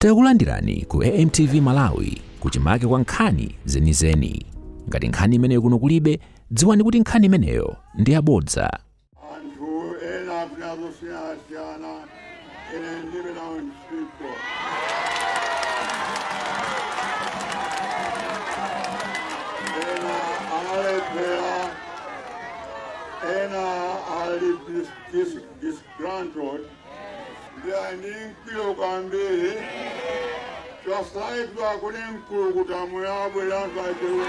Takulandirani ku AMTV Malawi kuchimake kwa nkhani zenizeni. Ngati nkhani imeneyo kuno kulibe, dziwani kuti nkhani imeneyo ndi yabodza. Anthu ena akuzosiyana ene ndibe nawo ntchito. Ena analephera, ena ali disgruntled. They are in kwambiri. Just like the Kulim Kurutamuya, we don't like the way.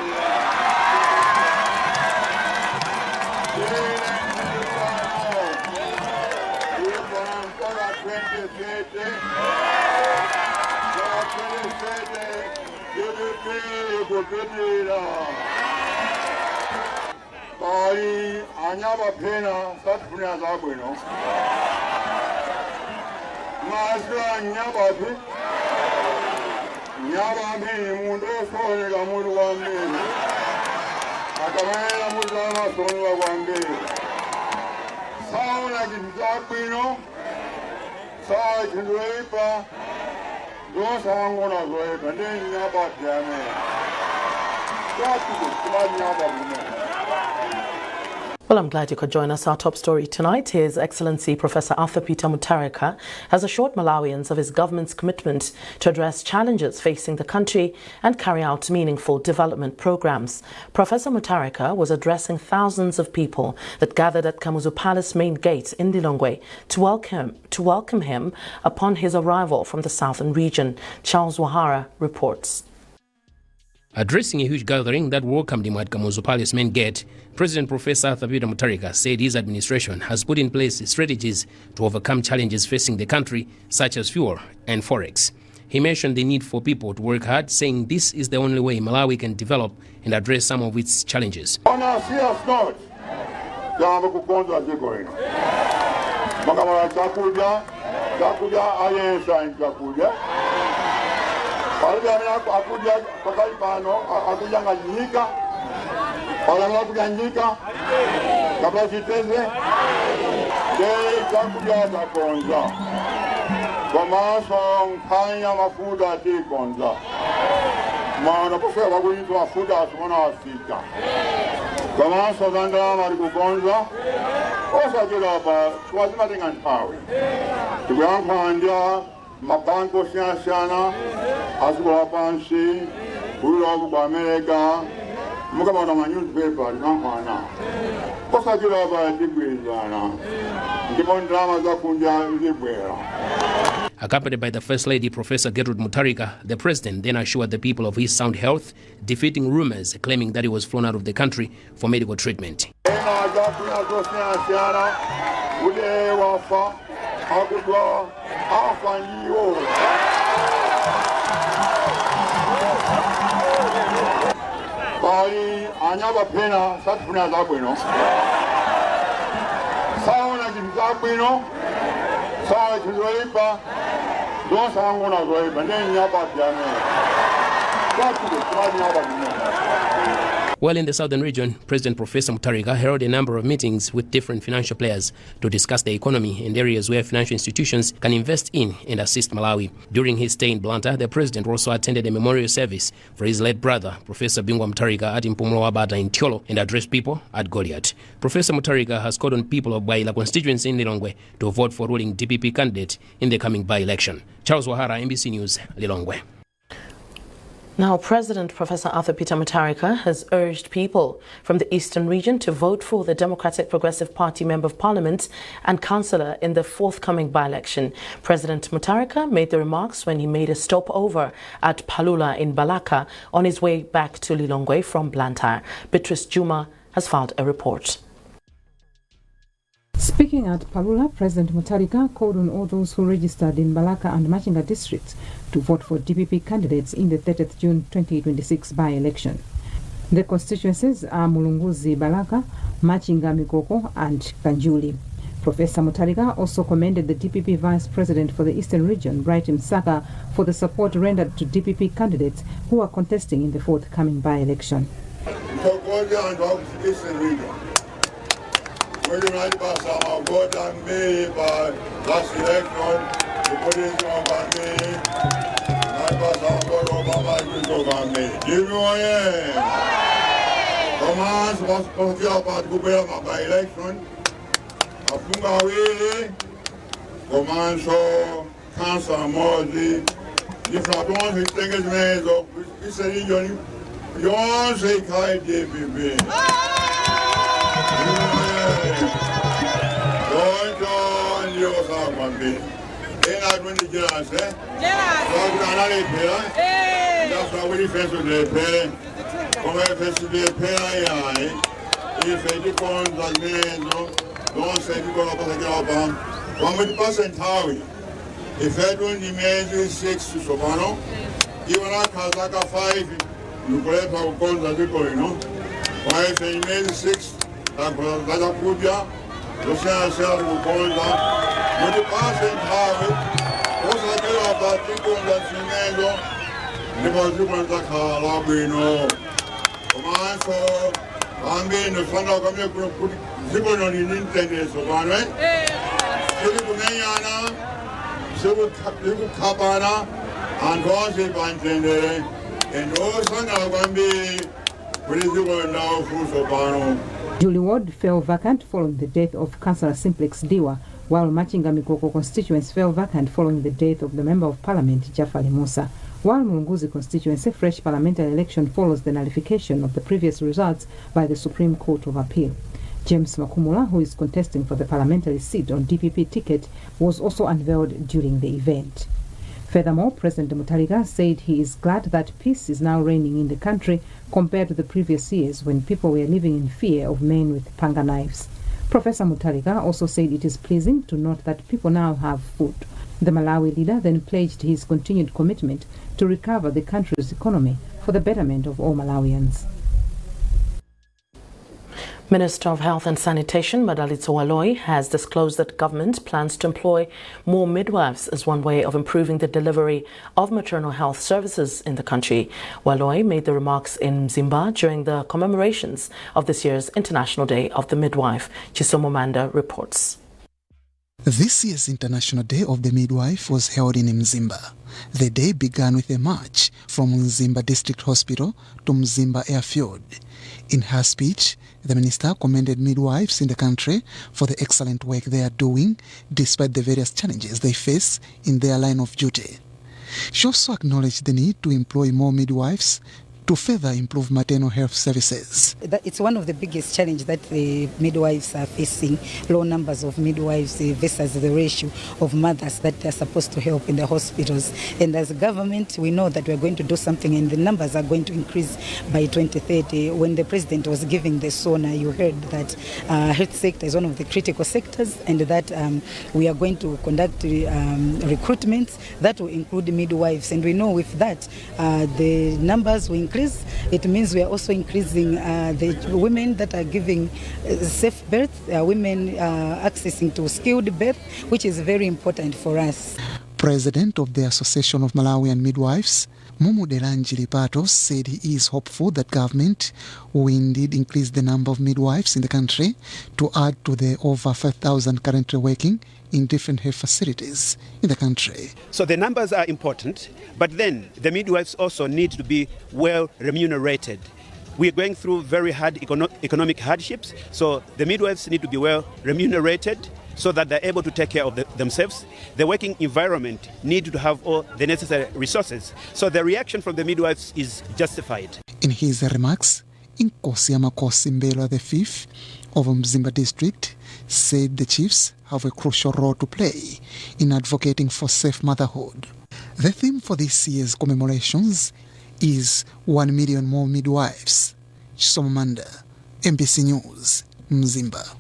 Anyaba pena, such players are bueno. Masra Nyabapi Nyabapi Mundo Sola Murwambi Akamela Mudana Sola Wambi Sauna Gizapino Sarge Raper those are one of the and then Nyabat Yame. Well, I'm glad you could join us. Our top story tonight, His Excellency Professor Arthur Peter Mutharika has assured Malawians of his government's commitment to address challenges facing the country and carry out meaningful development programs. Professor Mutharika was addressing thousands of people that gathered at Kamuzu Palace main gate in Lilongwe to welcome him upon his arrival from the southern region. Charles Wahara reports. Addressing a huge gathering that welcomed him at Kamuzu Palace main gate, President Professor Arthur Peter Mutharika said his administration has put in place strategies to overcome challenges facing the country, such as fuel and forex. He mentioned the need for people to work hard, saying this is the only way Malawi can develop and address some of its challenges. Mabanko siana, Aswa Pansi, Ulu America, Mukamana newspaper, Namana. Posakila by Digwizana, Gimon Drama Zakunja, Zibwera. Accompanied by the First Lady, Professor Gertrude Mutharika, the President then assured the people of his sound health, defeating rumors claiming that he was flown out of the country for medical treatment. Anyaba pena, such players are bueno. Sauna Gizapino, Sarge Raper, those are one of the and then Yabat Yame. While in the southern region, President Professor Mutharika held a number of meetings with different financial players to discuss the economy and areas where financial institutions can invest in and assist Malawi. During his stay in Blantyre, the President also attended a memorial service for his late brother, Professor Bingwa Mutharika, at Impumulo Wabata in Tyolo, and addressed people at Goliath. Professor Mutharika has called on people of Baila constituency in Lilongwe to vote for ruling DPP candidate in the coming by-election. Charles Wahara, NBC News, Lilongwe. Now, President Professor Arthur Peter Mutharika has urged people from the Eastern region to vote for the Democratic Progressive Party Member of Parliament and Councillor in the forthcoming by-election. President Mutharika made the remarks when he made a stopover at Palula in Balaka on his way back to Lilongwe from Blantyre. Beatrice Juma has filed a report. Speaking at Palula, President Mutharika called on all those who registered in Balaka and Machinga districts to vote for DPP candidates in the 30th June 2026 by-election. The constituencies are Mulunguzi Balaka, Machinga Mikoko and Kanjuli. Professor Mutharika also commended the DPP Vice President for the Eastern Region, Bright Msaka, for the support rendered to DPP candidates who are contesting in the forthcoming by-election. When you write about some vote and me, but last election, the police on me, Kwame. Give me one hand. Commence parce qu'il a pas de couper ma élection. Apunga wele. Commence cancer mordi. If not one who thinks it's made of, he said, you want to say, Kai DPP. Don't you have one bit? Ain't not when the judge, eh? That's why we face with the parent. Come on, face with the parent. If you come to the don't say you go up to the job. 100% how if everyone remains 6 to Sobano, even a Kazaka 5, you collect our calls as you go, you know. Why if they remain 6, that could be the same cell who calls that. But the percent how it was a girl of that people that remains on the most that are Labino. Come on, so I'm being the son of a put Zibon on the internet, Sobano. Civil Cabana and Gossip and Tender, and also going to be political now for Sobano. Julie Ward fell vacant following the death of Councillor Simplex Diwa, while Machinga Mikoko constituency fell vacant following the death of the Member of Parliament, Jafari Musa. While Mulunguzi constituency, fresh parliamentary election follows the nullification of the previous results by the Supreme Court of Appeal. James Makumula, who is contesting for the parliamentary seat on DPP ticket, was also unveiled during the event. Furthermore, President Mutharika said he is glad that peace is now reigning in the country compared to the previous years when people were living in fear of men with panga knives. Professor Mutharika also said it is pleasing to note that people now have food. The Malawi leader then pledged his continued commitment to recover the country's economy for the betterment of all Malawians. Minister of Health and Sanitation, Madalitso Waloi, has disclosed that government plans to employ more midwives as one way of improving the delivery of maternal health services in the country. Waloi made the remarks in Mzimba during the commemorations of this year's International Day of the Midwife. Chisomo Manda reports. This year's International Day of the Midwife was held in Mzimba. The day began with a march from Mzimba District Hospital to Mzimba Airfield. In her speech, the minister commended midwives in the country for the excellent work they are doing despite the various challenges they face in their line of duty. She also acknowledged the need to employ more midwives to further improve maternal health services. It's one of the biggest challenges that the midwives are facing, low numbers of midwives versus the ratio of mothers that are supposed to help in the hospitals. And as a government, we know that we're going to do something and the numbers are going to increase by 2030. When the president was giving the SONA, you heard that health sector is one of the critical sectors and that we are going to conduct recruitments that will include midwives. And we know with that, the numbers will increase. It means we are also increasing the women that are giving safe birth, women accessing to skilled birth, which is very important for us. President of the Association of Malawian Midwives, Mumu Delanjili Patos, said he is hopeful that government will indeed increase the number of midwives in the country to add to the over 5,000 currently working in different health facilities in the country. So the numbers are important, but then the midwives also need to be well remunerated. We are going through very hard economic hardships, so the midwives need to be well remunerated so that they're able to take care of themselves. The working environment needs to have all the necessary resources. So the reaction from the midwives is justified. In his remarks, Inkosi Amakosi Mbelwa V of Mzimba District said the chiefs have a crucial role to play in advocating for safe motherhood. The theme for this year's commemorations is 1 million more midwives. Somamanda, MBC News, Mzimba.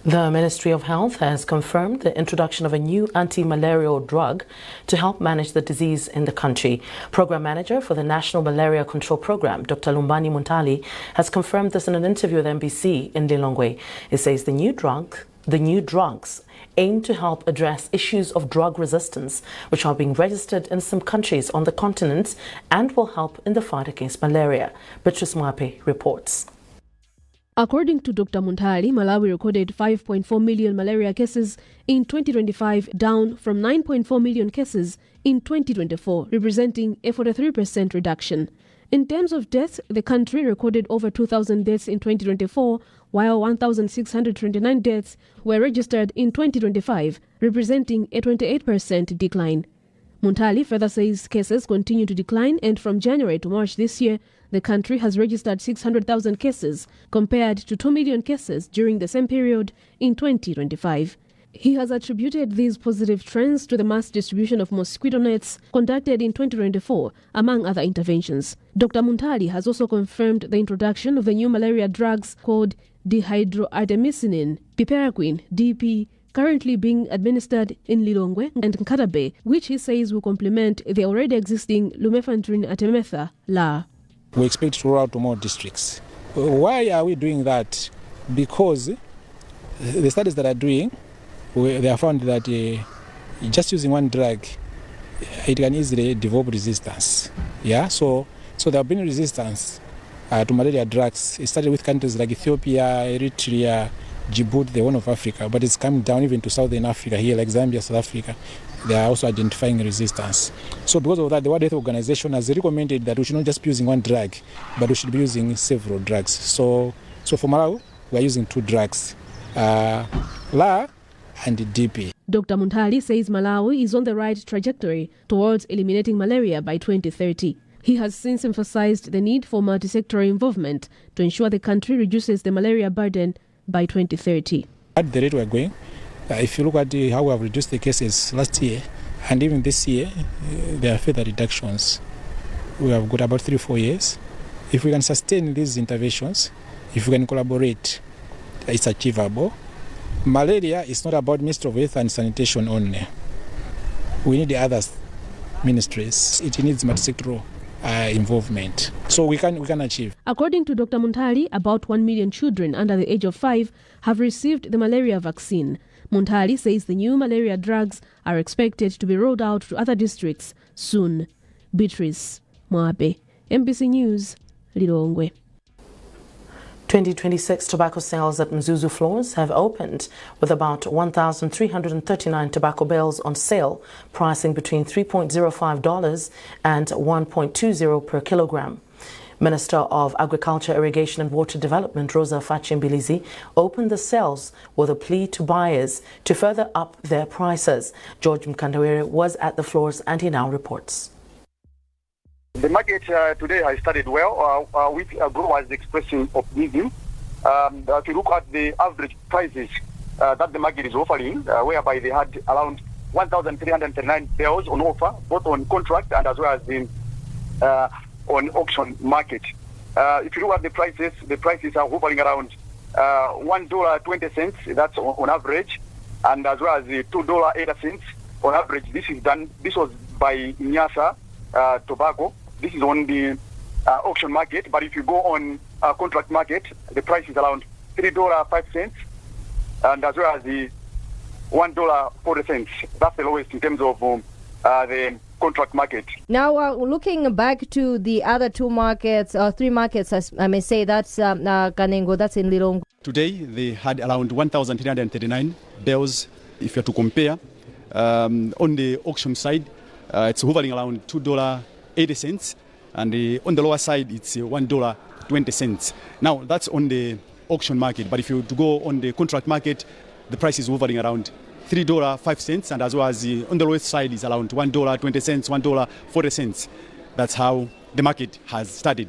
The Ministry of Health has confirmed the introduction of a new anti-malarial drug to help manage the disease in the country. Program Manager for the National Malaria Control Program, Dr. Lumbani Muntali, has confirmed this in an interview with NBC in Lilongwe. He says the new drugs aim to help address issues of drug resistance, which are being registered in some countries on the continent and will help in the fight against malaria. Beatrice Mwape reports. According to Dr. Muntali, Malawi recorded 5.4 million malaria cases in 2025, down from 9.4 million cases in 2024, representing a 43% reduction. In terms of deaths, the country recorded over 2,000 deaths in 2024, while 1,629 deaths were registered in 2025, representing a 28% decline. Muntali further says cases continue to decline, and from January to March this year, the country has registered 600,000 cases compared to 2 million cases during the same period in 2025. He has attributed these positive trends to the mass distribution of mosquito nets conducted in 2024, among other interventions. Dr. Muntali has also confirmed the introduction of the new malaria drugs called dihydroartemisinin, piperacin, DP, currently being administered in Lilongwe and Nkatabe, which he says will complement the already existing lumefantrine artemether, LAR. We expect to roll out to more districts. Why are we doing that? Because the studies that are doing, they have found that just using one drug, it can easily develop resistance. Yeah, so there have been resistance to malaria drugs. It started with countries like Ethiopia, Eritrea, Djibouti, the Horn of Africa, but it's coming down even to Southern Africa here, like Zambia, South Africa. They are also identifying resistance. So because of that, the World Health Organization has recommended that we should not just be using one drug, but we should be using several drugs. So for Malawi, we are using 2 drugs, LAR and DP. Dr. Muntali says Malawi is on the right trajectory towards eliminating malaria by 2030. He has since emphasized the need for multi-sectoral involvement to ensure the country reduces the malaria burden by 2030. At the rate we are going, if you look at how we have reduced the cases last year and even this year, there are further reductions. We have got about 3-4 years. If we can sustain these interventions, if we can collaborate, it's achievable. Malaria is not about Ministry of Health and Sanitation only. We need the other ministries. It needs multi-sectoral involvement. So we can achieve. According to Dr. Muntali, about 1 million children under the age of 5 have received the malaria vaccine. Muntali says the new malaria drugs are expected to be rolled out to other districts soon. Beatrice Mwabe, MBC News, Lilongwe. 2026 tobacco sales at Mzuzu floors have opened with about 1,339 tobacco bales on sale, pricing between $3.05 and $1.20 per kilogram. Minister of Agriculture, Irrigation and Water Development, Rosa Fachimbilizi, opened the sales with a plea to buyers to further up their prices. George Mkandawere was at the floors and he now reports. The market today has started well, with growers expressing optimism. If you look at the average prices that the market is offering, whereby they had around 1,339 bales on offer, both on contract and as well as in on auction market. If you look at the prices are hovering around $1.20, that's on average, and as well as the $2.80 on average. This was by Nyasa Tobacco. This is on the auction market, but if you go on contract market, the price is around $3.05, and as well as the $1.40. That's the lowest in terms of the contract market. Now, looking back to the other 2 markets, or 3 markets, as I may say, that's Kanengo, that's in Lilongwe. Today, they had around 1,339 bales. If you are to compare, on the auction side, it's hovering around $2.80, and on the lower side, it's $1.20. Now, that's on the auction market, but if you to go on the contract market, the price is hovering around $3.05, and as well as on the lowest side is around $1.20, $1.40. That's how the market has started.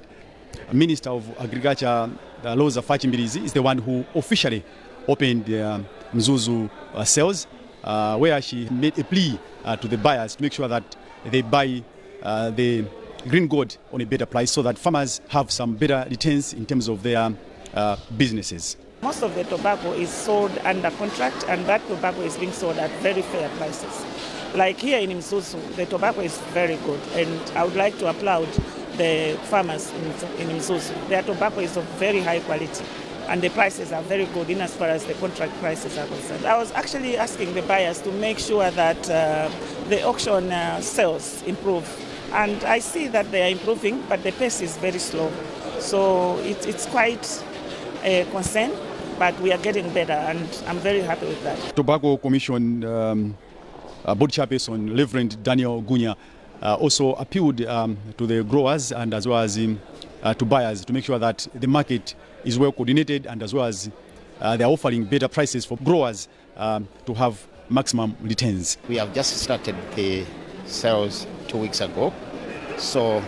Minister of Agriculture, Rosa Fachimbilizi, is the one who officially opened Mzuzu sales, where she made a plea to the buyers to make sure that they buy the green gold on a better price so that farmers have some better returns in terms of their businesses. Most of the tobacco is sold under contract, and that tobacco is being sold at very fair prices. Like here in Mzuzu, the tobacco is very good, and I would like to applaud the farmers in Mzuzu. Their tobacco is of very high quality, and the prices are very good in as far as the contract prices are concerned. I was actually asking the buyers to make sure that the auction sales improve, and I see that they are improving, but the pace is very slow. So it's quite a concern, but we are getting better, and I'm very happy with that. Tobacco Commission board chairperson, Reverend Daniel Gunya, also appealed to the growers and as well as to buyers to make sure that the market is well coordinated and as well as they are offering better prices for growers to have maximum returns. We have just started the sales 2 weeks ago, so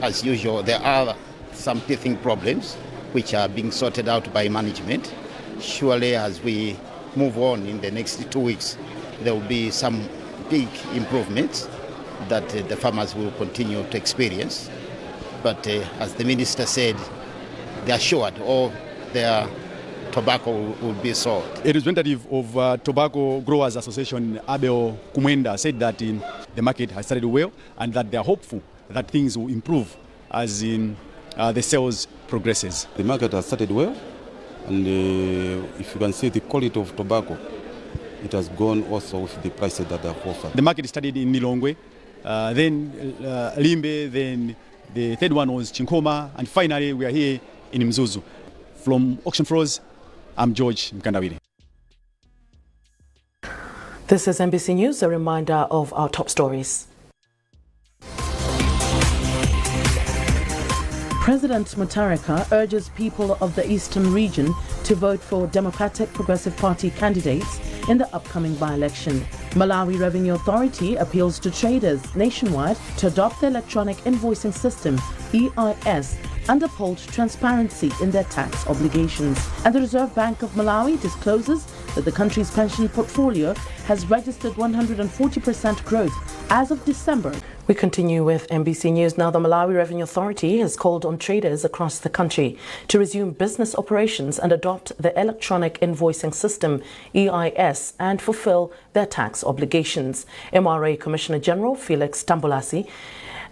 as usual there are some teething problems which are being sorted out by management. Surely as we move on in the next 2 weeks there will be some big improvements that the farmers will continue to experience. But as the minister said, they are assured all their tobacco will be sold. A representative of Tobacco Growers Association, Abel Kumwenda, said that the market has started well and that they are hopeful that things will improve as the sales progresses. The market has started well, and if you can see the quality of tobacco, it has gone also with the prices that are offered. The market started in Lilongwe, then Limbe, then the third one was Chinkoma, and finally we are here in Mzuzu. From Auction Floors, I'm George Mkandawire. This is NBC News, a reminder of our top stories. President Mutharika urges people of the eastern region to vote for Democratic Progressive Party candidates in the upcoming by-election. Malawi Revenue Authority appeals to traders nationwide to adopt the electronic invoicing system, EIS, and uphold transparency in their tax obligations. And the Reserve Bank of Malawi discloses that the country's pension portfolio has registered 140% growth as of December. We continue with NBC News. Now, the Malawi Revenue Authority has called on traders across the country to resume business operations and adopt the electronic invoicing system, EIS, and fulfill their tax obligations. MRA Commissioner General Felix Tambulasi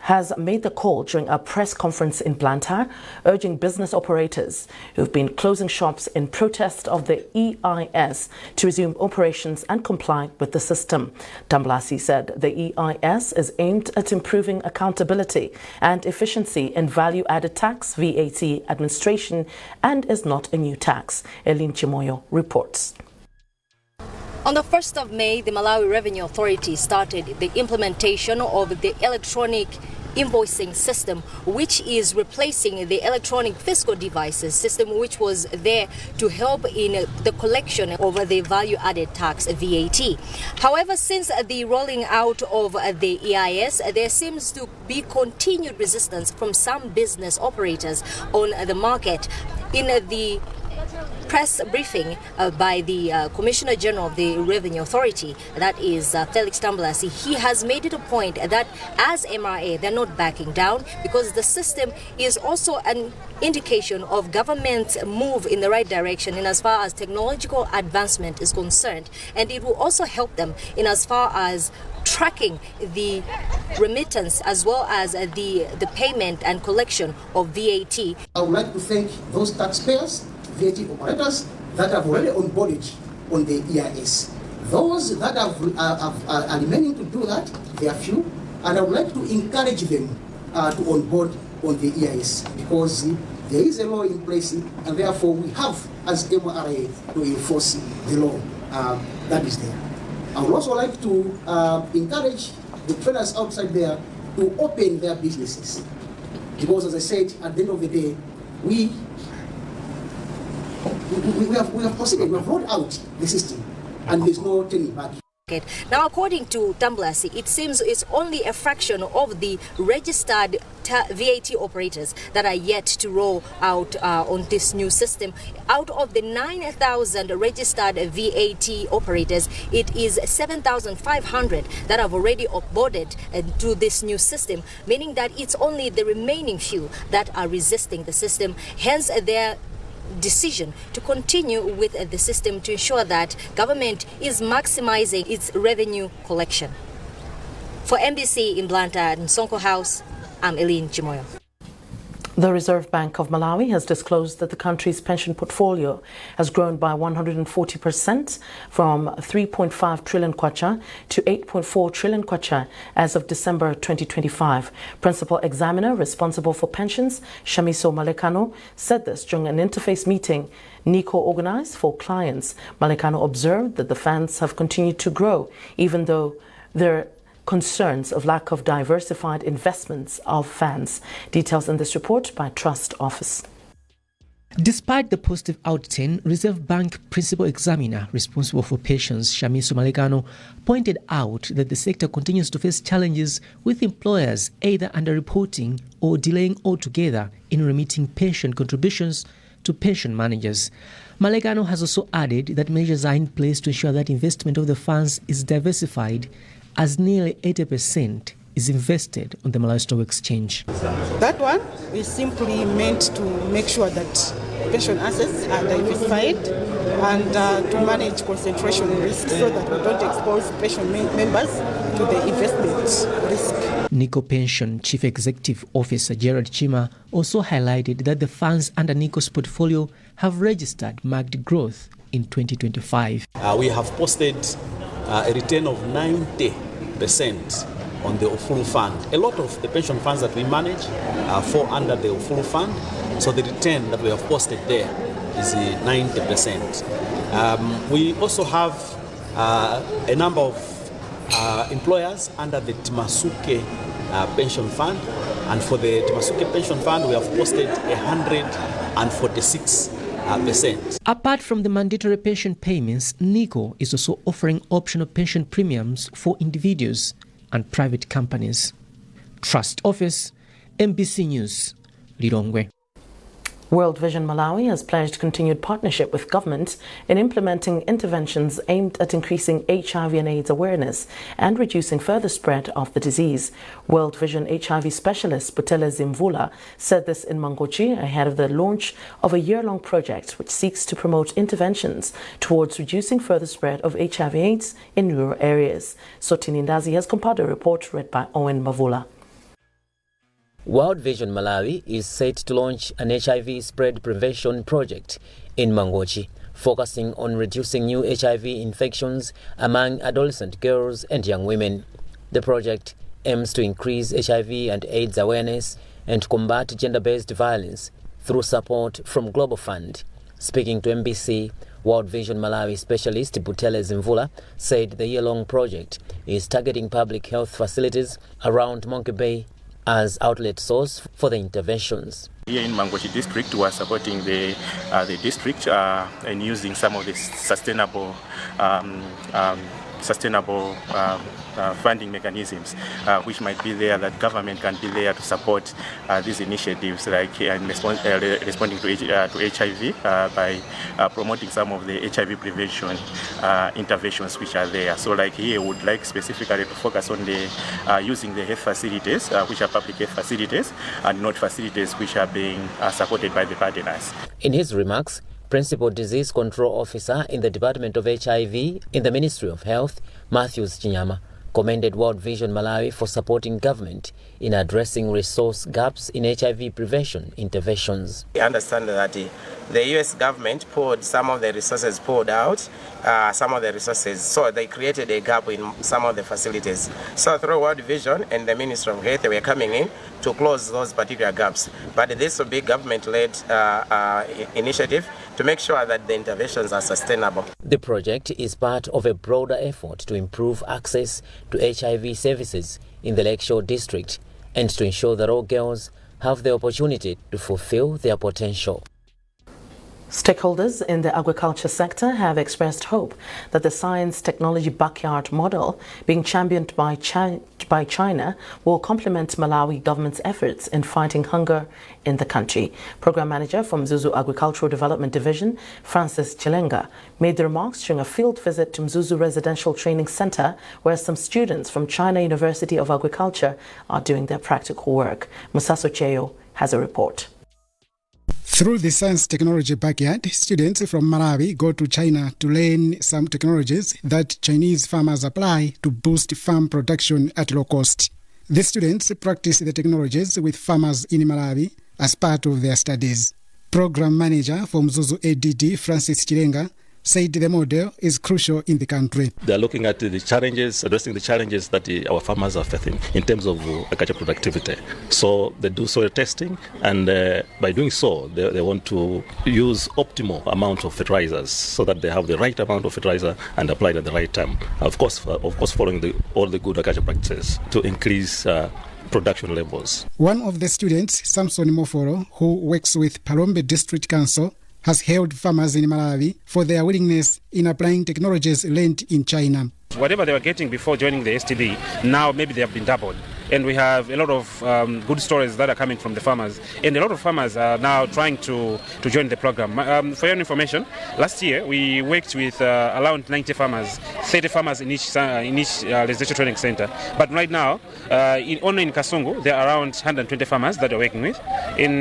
has made the call during a press conference in Blantyre, urging business operators who've been closing shops in protest of the EIS to resume operations and comply with the system. Tambulasi said the EIS is aimed at improving accountability and efficiency in value-added tax VAT administration and is not a new tax. Elin Chimoyo reports. On the 1st of May, the Malawi Revenue Authority started the implementation of the electronic invoicing system, which is replacing the electronic fiscal devices system, which was there to help in the collection of the value-added tax VAT. However, since the rolling out of the EIS, there seems to be continued resistance from some business operators on the market. In the press briefing by the Commissioner General of the Revenue Authority, that is Felix Tambulasi, he has made it a point that as MRA, they're not backing down because the system is also an indication of government's move in the right direction in as far as technological advancement is concerned, and it will also help them in as far as tracking the remittance as well as the payment and collection of VAT. I would like to thank those taxpayers, VAT operators that have already onboarded on the EIS. Those that are remaining to do that, they are few, and I would like to encourage them to onboard on the EIS because there is a law in place and therefore we have as MRA to enforce the law that is there. I would also like to encourage the traders outside there to open their businesses because, as I said, at the end of the day, we have proceeded, we have rolled out the system, and there's no turning back. Now, according to Tambulasi, it seems it's only a fraction of the registered VAT operators that are yet to roll out on this new system. Out of the 9,000 registered VAT operators, it is 7,500 that have already onboarded to this new system, meaning that it's only the remaining few that are resisting the system. Hence, their decision to continue with the system to ensure that government is maximizing its revenue collection. For NBC in Blantyre and Sonko House, I'm Eileen Chimoyo. The Reserve Bank of Malawi has disclosed that the country's pension portfolio has grown by 140% from 3.5 trillion kwacha to 8.4 trillion kwacha as of December 2025. Principal examiner responsible for pensions, Shamiso Malekano, said this during an interface meeting NICO organized for clients. Malekano observed that the funds have continued to grow, even though there concerns of lack of diversified investments of funds. Details in this report by Trust Office. Despite the positive outturn, Reserve Bank Principal Examiner responsible for pensions, Shamiso Malekano, pointed out that the sector continues to face challenges with employers either underreporting or delaying altogether in remitting pension contributions to pension managers. Malekano has also added that measures are in place to ensure that investment of the funds is diversified, as nearly 80% is invested on the Malawi Stock Exchange. That one is simply meant to make sure that pension assets are diversified and to manage concentration risk so that we don't expose pension members to the investment risk. NICO Pension Chief Executive Officer Gerald Chima also highlighted that the funds under NICO's portfolio have registered marked growth in 2025. We have posted a return of 90% on the Ufulu Fund. A lot of the pension funds that we manage fall under the Ufulu Fund, so the return that we have posted there is 90%. We also have a number of employers under the Timasuke Pension Fund, and for the Timasuke Pension Fund we have posted 146%. Apart from the mandatory pension payments, NICO is also offering optional pension premiums for individuals and private companies. Trust Office, MBC News, Lilongwe. World Vision Malawi has pledged continued partnership with government in implementing interventions aimed at increasing HIV and AIDS awareness and reducing further spread of the disease. World Vision HIV specialist Butele Zimvula said this in Mangochi ahead of the launch of a year-long project which seeks to promote interventions towards reducing further spread of HIV AIDS in rural areas. Sotini Ndazi has compiled a report read by Owen Mavula. World Vision Malawi is set to launch an HIV spread prevention project in Mangochi, focusing on reducing new HIV infections among adolescent girls and young women. The project aims to increase HIV and AIDS awareness and combat gender-based violence through support from Global Fund. Speaking to MBC, World Vision Malawi specialist Butele Zimvula said the year-long project is targeting public health facilities around Monkey Bay as outlet source for the interventions. Here in Mangochi district, we are supporting the district and using some of the sustainable funding mechanisms which might be there, that government can be there to support these initiatives, like responding to HIV by promoting some of the HIV prevention interventions which are there. So like here would like specifically to focus on the using the health facilities which are public health facilities and not facilities which are being supported by the partners. In his remarks, Principal Disease Control Officer in the Department of HIV in the Ministry of Health, Matthews Chinyama, commended World Vision Malawi for supporting government in addressing resource gaps in HIV prevention interventions. We understand that the US government poured some of the resources poured out, so they created a gap in some of the facilities. So through World Vision and the Ministry of Health, we are coming in to close those particular gaps. But this will be government-led initiative to make sure that the interventions are sustainable. The project is part of a broader effort to improve access to HIV services in the Lakeshore District and to ensure that all girls have the opportunity to fulfill their potential. Stakeholders in the agriculture sector have expressed hope that the science technology backyard model being championed by China will complement Malawi government's efforts in fighting hunger in the country. Program Manager from Mzuzu Agricultural Development Division, Francis Chilenga, made the remarks during a field visit to Mzuzu Residential Training Center, where some students from China University of Agriculture are doing their practical work. Musaso Cheyo has a report. Through the Science Technology Backyard, students from Malawi go to China to learn some technologies that Chinese farmers apply to boost farm production at low cost. The students practice the technologies with farmers in Malawi as part of their studies. Program Manager for Mzuzu ADD, Francis Chirenga, said the model is crucial in the country. They are looking at the challenges, addressing the challenges that our farmers are facing in terms of agricultural productivity. So they do soil testing, and by doing so, they want to use optimal amount of fertilizers so that they have the right amount of fertilizer and applied at the right time. Of course, following all the good agricultural practices to increase production levels. One of the students, Samson Moforo, who works with Palombe District Council, has hailed farmers in Malawi for their willingness in applying technologies learned in China. Whatever they were getting before joining the STD, now maybe they have been doubled. And we have a lot of good stories that are coming from the farmers. And a lot of farmers are now trying to join the program. For your information, last year we worked with around 90 farmers, 30 farmers in each residential training center. But right now, only in Kasungu, there are around 120 farmers that we're working with. In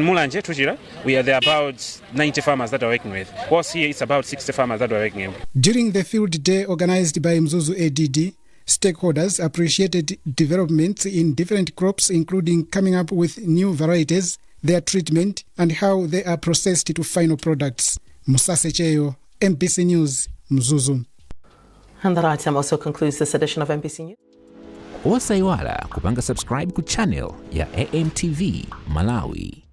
Mulanje, Tujira, there are about 90 farmers that we're working with. Whilst here, it's about 60 farmers that we're working with. During the field day organized by Mzuzu ADD, stakeholders appreciated developments in different crops, including coming up with new varieties, their treatment, and how they are processed to final products. Musase Cheyo, MBC News, Mzuzu. And that item also concludes this edition of MBC News. Osaiwala kupanga subscribe ku channel ya AMTV Malawi.